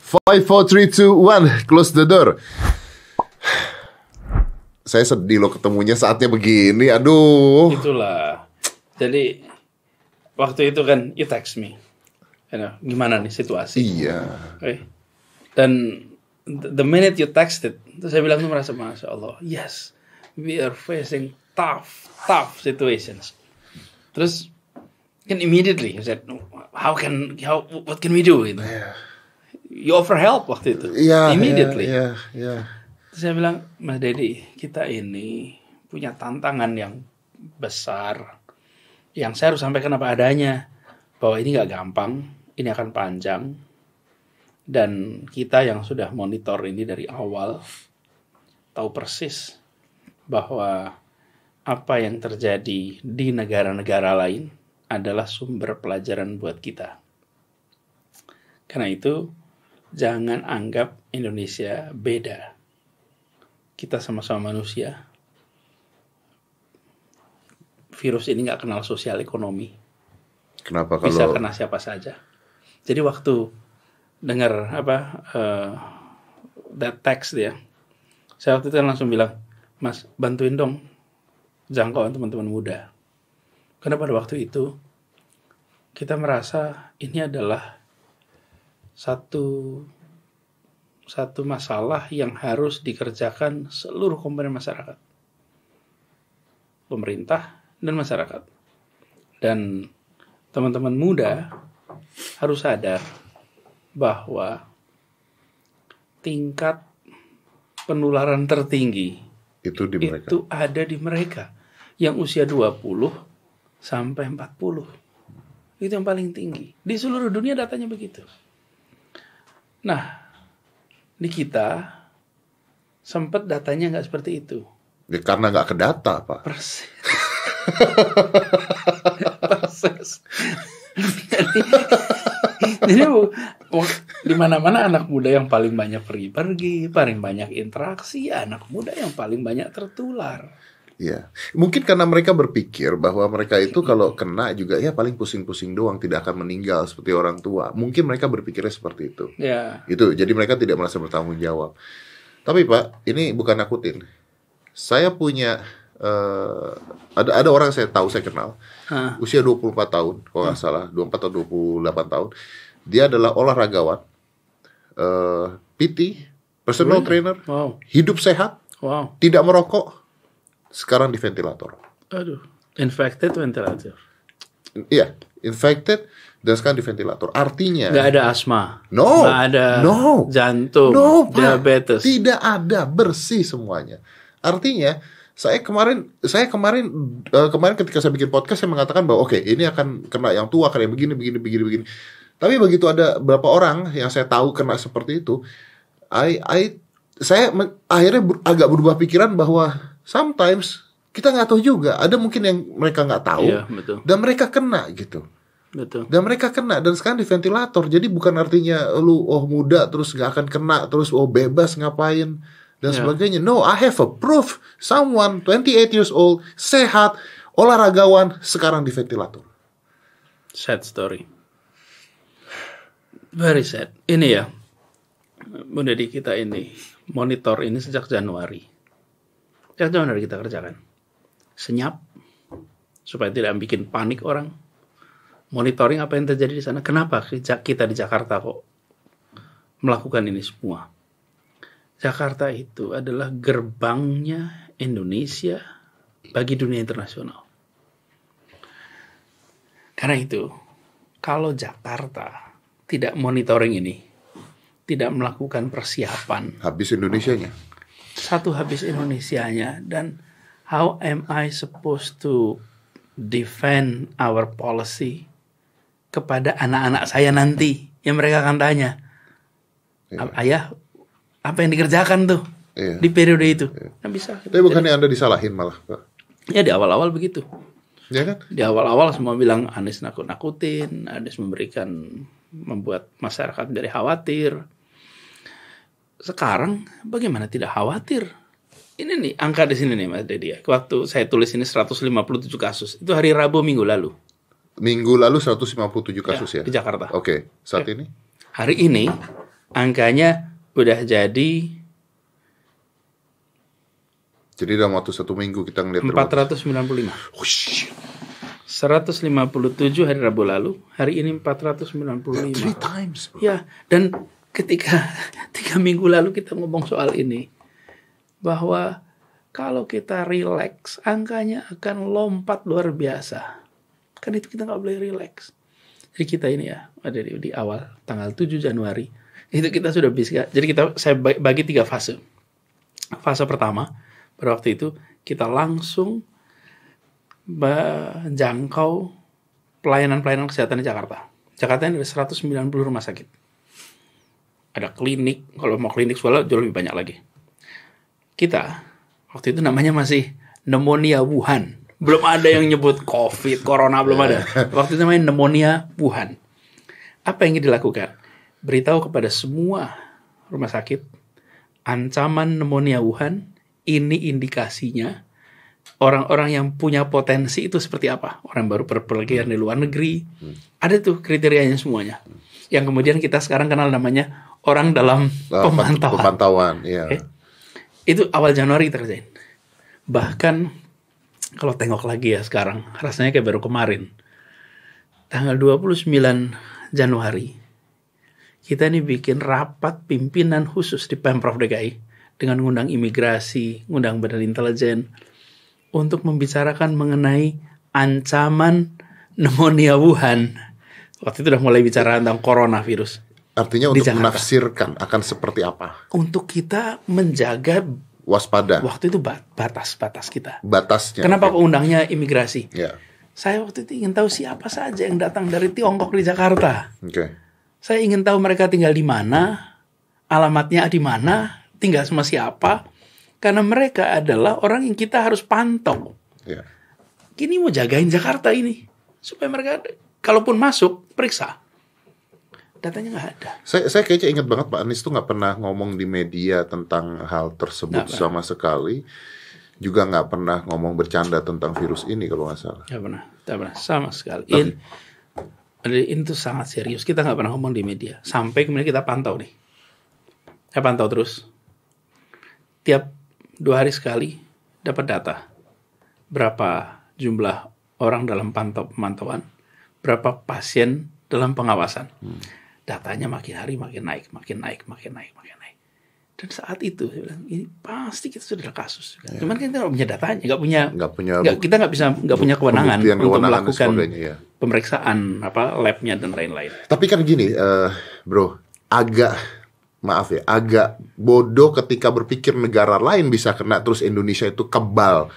5, 4, 3, 2, 1, close the door. Saya sedih loh ketemunya saatnya begini. Aduh. Itulah. Jadi waktu itu kan you text me, gimana nih situasi? Iya. Okay. Dan the minute you texted, terus saya bilang tuh merasa Masya Allah, yes, we are facing tough situations. Terus kan immediately you said, what can we do? Gitu. Yeah. You offer help waktu itu. Immediately. Terus saya bilang, Mas Dedi, kita ini punya tantangan yang besar, yang saya harus sampaikan apa adanya, bahwa ini gak gampang, ini akan panjang, dan kita yang sudah monitor ini dari awal, tahu persis bahwa apa yang terjadi di negara-negara lain adalah sumber pelajaran buat kita. Karena itu, jangan anggap Indonesia beda. Kita sama-sama manusia. Virus ini nggak kenal sosial ekonomi. Kenapa kalau bisa kena siapa saja. Jadi waktu dengar that text dia, saya waktu itu langsung bilang, Mas bantuin dong jangkauan teman-teman muda. Karena pada waktu itu kita merasa ini adalah satu masalah yang harus dikerjakan seluruh komponen masyarakat, pemerintah dan masyarakat. Dan teman-teman muda harus sadar bahwa tingkat penularan tertinggi itu ada di mereka yang usia 20 sampai 40. Itu yang paling tinggi. Di seluruh dunia datanya begitu. Nah, di kita sempat datanya nggak seperti itu. Ya, karena nggak ke data, Pak. Persis. Jadi di mana-mana anak muda yang paling banyak pergi-pergi, paling banyak interaksi, anak muda yang paling banyak tertular. Ya, mungkin karena mereka berpikir bahwa mereka itu kalau kena juga ya paling pusing-pusing doang, tidak akan meninggal seperti orang tua. Mungkin mereka berpikirnya seperti itu. Ya. Itu, jadi mereka tidak merasa bertanggung jawab. Tapi Pak, ini bukan nakutin. Saya punya ada orang saya tahu, saya kenal. Usia 24 tahun, kalau nggak salah, 24 atau 28 tahun. Dia adalah olahragawan, PT, personal trainer, hidup sehat, tidak merokok. Sekarang di ventilator. Aduh, infected ventilator. Iya, infected dan sekarang di ventilator. Artinya nggak ada asma, nggak ada jantung, diabetes. Tidak ada, bersih semuanya. Artinya saya kemarin ketika saya bikin podcast saya mengatakan bahwa oke, ini akan kena yang tua, akan yang begini. Tapi begitu ada beberapa orang yang saya tahu kena seperti itu, saya akhirnya agak berubah pikiran bahwa sometimes kita nggak tahu juga. Ada mungkin yang mereka nggak tahu, dan mereka kena gitu. Betul. Dan mereka kena, dan sekarang di ventilator. Jadi bukan artinya lu muda terus nggak akan kena, terus bebas ngapain dan sebagainya. No, I have a proof. Someone 28 years old, sehat, olahragawan, sekarang di ventilator. Sad story. Very sad. Ini ya, Bunda di kita ini monitor ini sejak Januari. Sejak Januari kita kerjakan. Senyap supaya tidak bikin panik orang. Monitoring apa yang terjadi di sana. Kenapa kita di Jakarta kok melakukan ini semua? Jakarta itu adalah gerbangnya Indonesia bagi dunia internasional. Karena itu, kalau Jakarta tidak monitoring ini, tidak melakukan persiapan, habis Indonesianya. Satu habis Indonesianya. Dan how am I supposed to defend our policy kepada anak-anak saya nanti yang mereka akan tanya, ayah apa yang dikerjakan tuh di periode itu? Nggak bisa. Tapi bukannya Anda disalahin malah, Pak? Ya di awal-awal begitu. Ya kan? Di awal-awal semua bilang Anies nakut-nakutin, Anies membuat masyarakat menjadi khawatir. Sekarang bagaimana tidak khawatir? Ini nih angka di sini nih Mas Dedi. Waktu saya tulis ini 157 kasus. Itu hari Rabu minggu lalu. Minggu lalu 157 kasus ya? Di Jakarta. Oke. Saat ini? Hari ini angkanya udah jadi dalam waktu 1 minggu kita ngeliat 495. 157 hari Rabu lalu, hari ini 495. 3 times, bro. Ya, dan ketika 3 minggu lalu kita ngomong soal ini, bahwa kalau kita relax, angkanya akan lompat luar biasa. Kan itu kita nggak boleh relax. Jadi kita ini ya, ada di awal tanggal 7 Januari, itu kita sudah bisa. Jadi saya bagi 3 fase. Fase pertama, pada waktu itu kita langsung menjangkau pelayanan kesehatan di Jakarta. Jakarta ini ada 190 rumah sakit. Ada klinik, kalau mau klinik soalnya jauh lebih banyak lagi. Kita, waktu itu namanya masih pneumonia Wuhan. Belum ada yang nyebut COVID, corona belum ada. Waktu itu namanya pneumonia Wuhan. Apa yang ingin dilakukan? Beritahu kepada semua rumah sakit, ancaman pneumonia Wuhan, ini indikasinya. Orang-orang yang punya potensi itu seperti apa? Orang baru berpergian di luar negeri. Ada tuh kriterianya semuanya. Yang kemudian kita sekarang kenal namanya orang dalam pemantauan. Ya. Okay? Itu awal Januari kita kerjain. Bahkan kalau tengok lagi ya sekarang, rasanya kayak baru kemarin. Tanggal 29 Januari, kita ini bikin rapat pimpinan khusus di Pemprov DKI dengan ngundang imigrasi, ngundang badan intelijen, untuk membicarakan mengenai ancaman pneumonia Wuhan. Waktu itu udah mulai bicara tentang coronavirus. Artinya untuk menafsirkan akan seperti apa? Untuk kita menjaga waspada. Waktu itu batas kita. Batasnya. Kenapa undangnya imigrasi? Yeah. Saya waktu itu ingin tahu siapa saja yang datang dari Tiongkok di Jakarta. Okay. Saya ingin tahu mereka tinggal di mana, alamatnya di mana, tinggal sama siapa. Karena mereka adalah orang yang kita harus pantau. Yeah. Gini mau jagain Jakarta ini. Supaya mereka, kalaupun masuk, periksa. Datanya nggak ada. Saya kayaknya ingat banget Pak Anies tuh nggak pernah ngomong di media tentang hal tersebut sama sekali. Juga nggak pernah ngomong bercanda tentang virus ini kalau nggak salah. Nggak pernah. Sama sekali. Ini tuh sangat serius. Kita nggak pernah ngomong di media. Sampai kemudian kita pantau nih. Saya pantau terus. Tiap 2 hari sekali dapat data berapa jumlah orang dalam pemantauan, berapa pasien dalam pengawasan. Datanya makin hari makin naik. Dan saat itu saya bilang ini pasti kita sudah ada kasus. Ya. Cuman kita nggak punya datanya, kita nggak punya kewenangan untuk melakukan pemeriksaan labnya dan lain-lain. Tapi kan gini, bro, agak bodoh ketika berpikir negara lain bisa kena terus Indonesia itu kebal.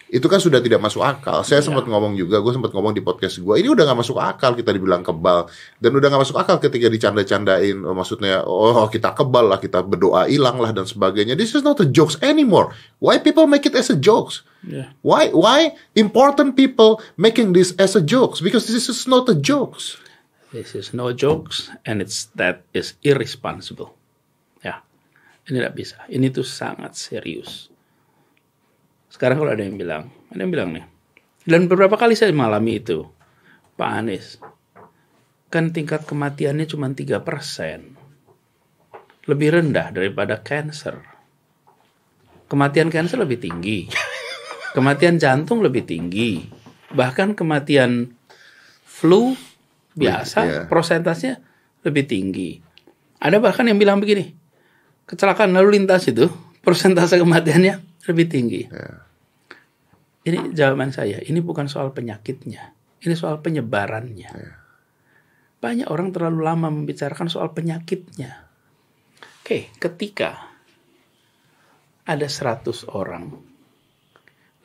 Itu kan sudah tidak masuk akal. Saya sempat ngomong juga, gue sempat ngomong di podcast gue, ini udah gak masuk akal kita dibilang kebal. Dan udah gak masuk akal ketika dicanda-candain, maksudnya, kita kebal lah, kita berdoa hilang lah dan sebagainya. This is not a jokes anymore. Why people make it as a jokes? Yeah. Why important people making this as a jokes? Because this is not a jokes. This is no jokes, and that is irresponsible. Ya, ini tidak bisa. Ini tuh sangat serius. Sekarang kalau ada yang bilang nih, dan beberapa kali saya mengalami itu, Pak Anies, kan tingkat kematiannya cuma 3%, lebih rendah daripada cancer. Kematian cancer lebih tinggi, kematian jantung lebih tinggi, bahkan kematian flu biasa prosentasenya lebih tinggi. Ada bahkan yang bilang begini, kecelakaan lalu lintas itu persentase kematiannya lebih tinggi. Ini jawaban saya, ini bukan soal penyakitnya, ini soal penyebarannya. Banyak orang terlalu lama membicarakan soal penyakitnya. Oke, ketika ada 100 orang,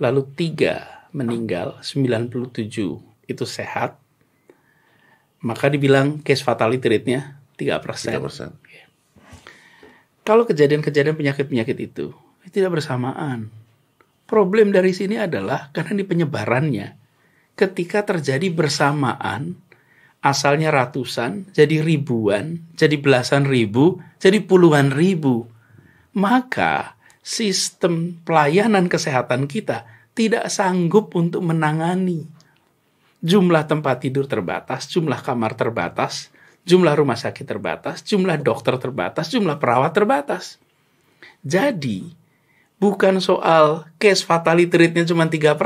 lalu 3 meninggal, 97 itu sehat, maka dibilang case fatality rate-nya 3%. Kalau kejadian-kejadian penyakit-penyakit itu tidak bersamaan. Problem dari sini adalah karena di penyebarannya. Ketika terjadi bersamaan, asalnya ratusan, jadi ribuan, jadi belasan ribu, jadi puluhan ribu. Maka sistem pelayanan kesehatan kita tidak sanggup untuk menangani. Jumlah tempat tidur terbatas, jumlah kamar terbatas, Jumlah rumah sakit terbatas, jumlah dokter terbatas, jumlah perawat terbatas. Jadi, bukan soal case fatality rate-nya cuma 3%,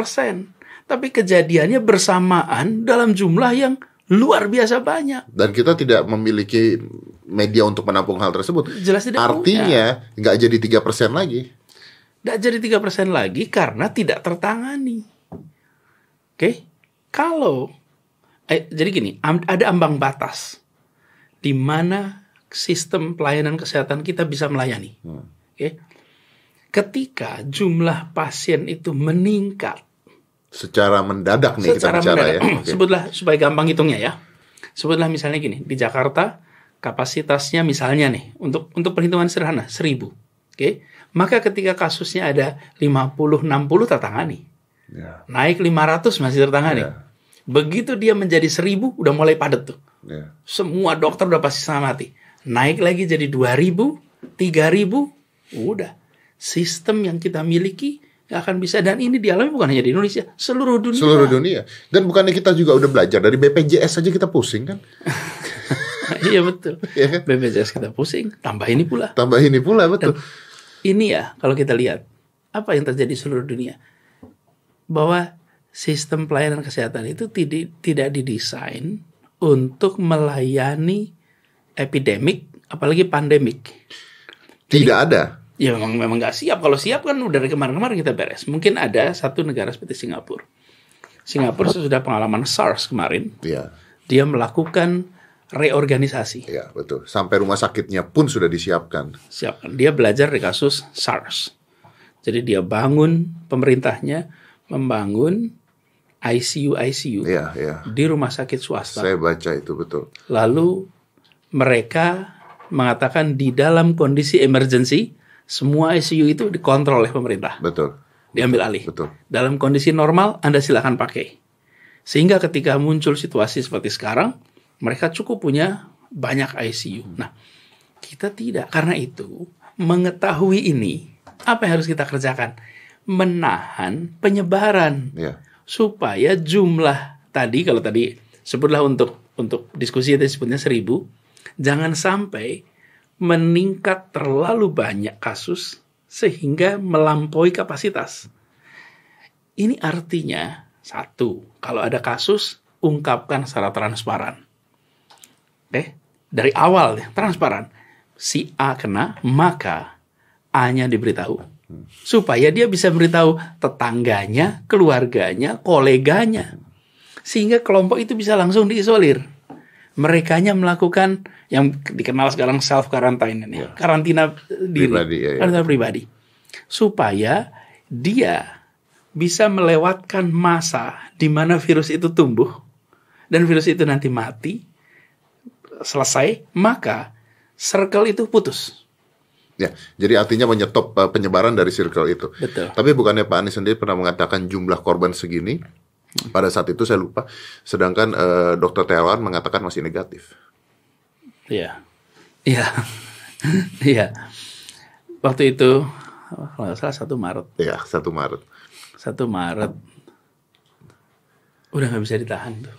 tapi kejadiannya bersamaan dalam jumlah yang luar biasa banyak. Dan kita tidak memiliki media untuk menampung hal tersebut. Jelas tidak. Artinya, nggak jadi 3% lagi. Nggak jadi 3% lagi karena tidak tertangani. Oke? Kalau, jadi gini, ada ambang batas di mana sistem pelayanan kesehatan kita bisa melayani. Oke? Ketika jumlah pasien itu meningkat secara mendadak nih kita bicara ya. Okay. Sebutlah supaya gampang hitungnya ya. Sebutlah misalnya gini, di Jakarta kapasitasnya misalnya nih untuk perhitungan sederhana 1.000. Oke? Maka ketika kasusnya ada 50-60 tertangani. Yeah. Naik 500 masih tertangani. Yeah. Begitu dia menjadi 1.000 udah mulai padat tuh. Yeah. Semua dokter udah pasti setengah mati. Naik lagi jadi 2.000, 3.000, udah. Sistem yang kita miliki gak akan bisa. Dan ini dialami bukan hanya di Indonesia, seluruh dunia. Seluruh dunia. Dan bukannya kita juga udah belajar dari BPJS aja kita pusing kan? Iya betul. Yeah. BPJS kita pusing, tambah ini pula. Tambah ini pula, betul. Dan ini ya kalau kita lihat apa yang terjadi di seluruh dunia, bahwa sistem pelayanan kesehatan itu tidak didesain untuk melayani epidemik, apalagi pandemik. Tidak ada. Ya memang nggak siap. Kalau siap kan udah dari kemarin-kemarin kita beres. Mungkin ada satu negara seperti Singapura. Singapura sesudah pengalaman SARS kemarin, dia melakukan reorganisasi. Ya betul. Sampai rumah sakitnya pun sudah disiapkan. Siapkan. Dia belajar dari kasus SARS. Jadi dia bangun, pemerintahnya membangun ICU di rumah sakit swasta. Saya baca itu betul. Lalu mereka mengatakan di dalam kondisi emergency semua ICU itu dikontrol oleh pemerintah. Betul. Diambil alih. Betul. Dalam kondisi normal Anda silakan pakai. Sehingga ketika muncul situasi seperti sekarang, mereka cukup punya banyak ICU. Nah, kita tidak. Karena itu, mengetahui ini, apa yang harus kita kerjakan? Menahan penyebaran. Supaya jumlah tadi, kalau tadi sebutlah untuk diskusi itu sebutnya 1.000, jangan sampai meningkat terlalu banyak kasus sehingga melampaui kapasitas. Ini artinya, satu, kalau ada kasus, ungkapkan secara transparan. Oke? Dari awal, transparan. Si A kena, maka A-nya diberitahu. Supaya dia bisa beritahu tetangganya, keluarganya, koleganya. Sehingga kelompok itu bisa langsung diisolir. Merekanya melakukan yang dikenal sekarang self-quarantine ini. Karantina diri. Karantina pribadi. Supaya dia bisa melewatkan masa di mana virus itu tumbuh. Dan virus itu nanti mati. Selesai. Maka circle itu putus. Ya, jadi artinya menyetop penyebaran dari circle itu. Betul. Tapi bukannya Pak Anies sendiri pernah mengatakan jumlah korban segini? Pada saat itu saya lupa. Sedangkan Dr. Terawan mengatakan masih negatif. Iya. Iya. Iya. Waktu itu, kalau nggak salah 1 Maret. Iya, 1 Maret. 1 Maret. Udah nggak bisa ditahan tuh.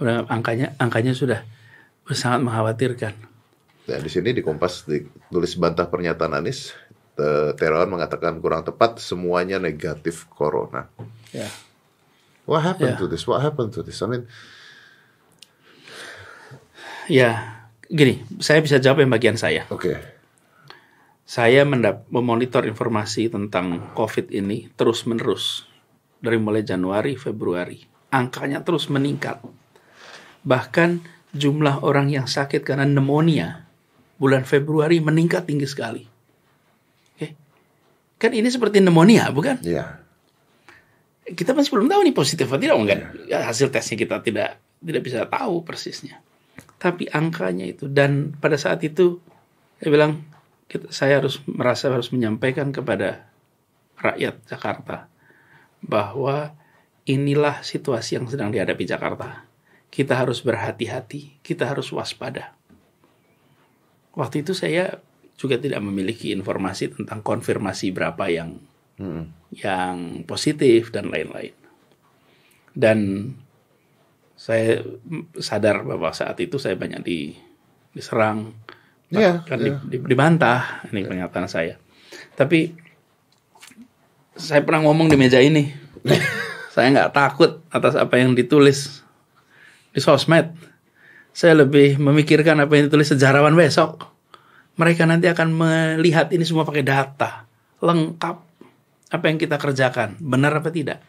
Udah angkanya sudah sangat mengkhawatirkan. Ya, di sini di Kompas ditulis bantah pernyataan Anies, Terawan mengatakan kurang tepat, semuanya negatif corona. Yeah. What happened to this? What happened to this? I mean, ya, gini, saya bisa jawab yang bagian saya. Oke. Saya memonitor informasi tentang COVID ini terus-menerus dari mulai Januari, Februari. Angkanya terus meningkat. Bahkan jumlah orang yang sakit karena pneumonia bulan Februari meningkat tinggi sekali. Oke. Kan ini seperti pneumonia, bukan? Iya. Kita masih belum tahu nih positif atau tidak, enggak. Ya, hasil tesnya kita tidak bisa tahu persisnya. Tapi angkanya itu, dan pada saat itu saya bilang saya harus menyampaikan kepada rakyat Jakarta bahwa inilah situasi yang sedang dihadapi Jakarta. Kita harus berhati-hati, kita harus waspada. Waktu itu saya juga tidak memiliki informasi tentang konfirmasi berapa yang positif dan lain-lain. Dan Saya sadar bahwa saat itu saya banyak diserang, bahkan dibantah. Ini pernyataan saya. Tapi saya pernah ngomong di meja ini, saya nggak takut atas apa yang ditulis di sosmed. Saya lebih memikirkan apa yang ditulis sejarawan besok. Mereka nanti akan melihat ini semua pakai data lengkap, apa yang kita kerjakan benar apa tidak.